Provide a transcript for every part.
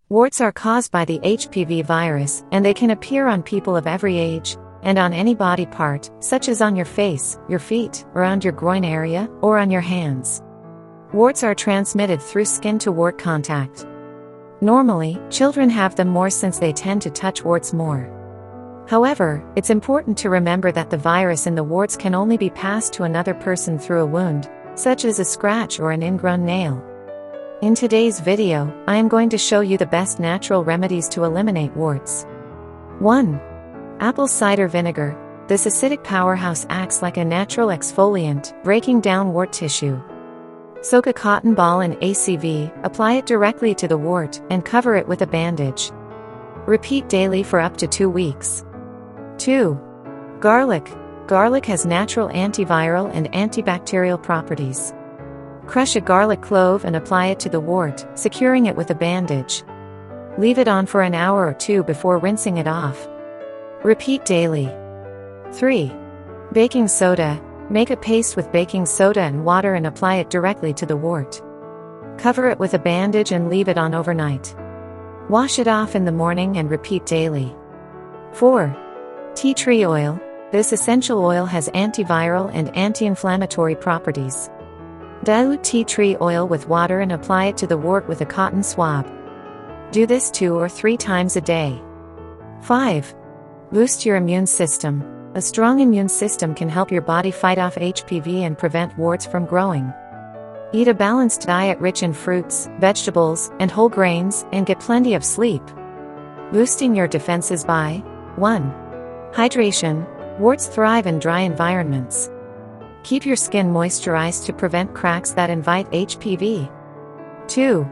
Warts are caused by the HPV virus, and they can appear on people of every age, and on any body part, such as on your face, your feet, around your groin area, or on your hands. Warts are transmitted through skin-to-wart contact. Normally, children have them more since they tend to touch warts more. However, it's important to remember that the virus in the warts can only be passed to another person through a wound, such as a scratch or an ingrown nail. In today's video, I am going to show you the best natural remedies to eliminate warts. 1. Apple cider vinegar. This acidic powerhouse acts like a natural exfoliant, breaking down wart tissue. Soak a cotton ball in ACV, apply it directly to the wart, and cover it with a bandage. Repeat daily for up to 2 weeks. 2. Garlic. Garlic has natural antiviral and antibacterial properties. Crush a garlic clove and apply it to the wart, securing it with a bandage. Leave it on for an hour or 2 before rinsing it off. Repeat daily. 3. Baking soda. Make a paste with baking soda and water and apply it directly to the wart. Cover it with a bandage and leave it on overnight. Wash it off in the morning and repeat daily. 4. Tea tree oil. This essential oil has antiviral and anti-inflammatory properties. Dilute tea tree oil with water and apply it to the wart with a cotton swab. Do this 2 or 3 times a day. 5. Boost your immune system. A strong immune system can help your body fight off HPV and prevent warts from growing. Eat a balanced diet rich in fruits, vegetables, and whole grains, and get plenty of sleep. Boosting your defenses by 1. Hydration. Warts thrive in dry environments. Keep your skin moisturized to prevent cracks that invite HPV. 2.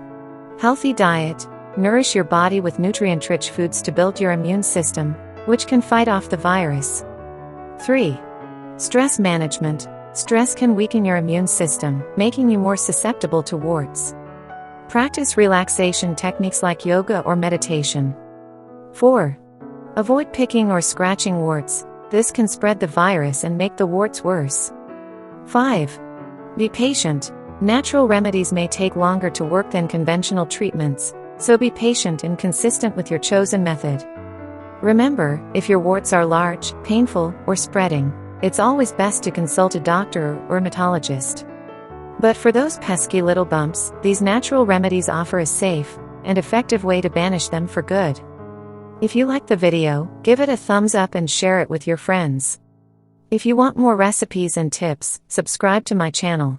Healthy diet. Nourish your body with nutrient-rich foods to build your immune system, which can fight off the virus. 3. Stress management. Stress can weaken your immune system, making you more susceptible to warts. Practice relaxation techniques like yoga or meditation. 4. Avoid picking or scratching warts. This can spread the virus and make the warts worse. 5. Be patient. Natural remedies may take longer to work than conventional treatments, so be patient and consistent with your chosen method. Remember, if your warts are large, painful, or spreading, it's always best to consult a doctor or rheumatologist. But for those pesky little bumps, these natural remedies offer a safe and effective way to banish them for good. If you liked the video, give it a thumbs up and share it with your friends. If you want more recipes and tips, subscribe to my channel.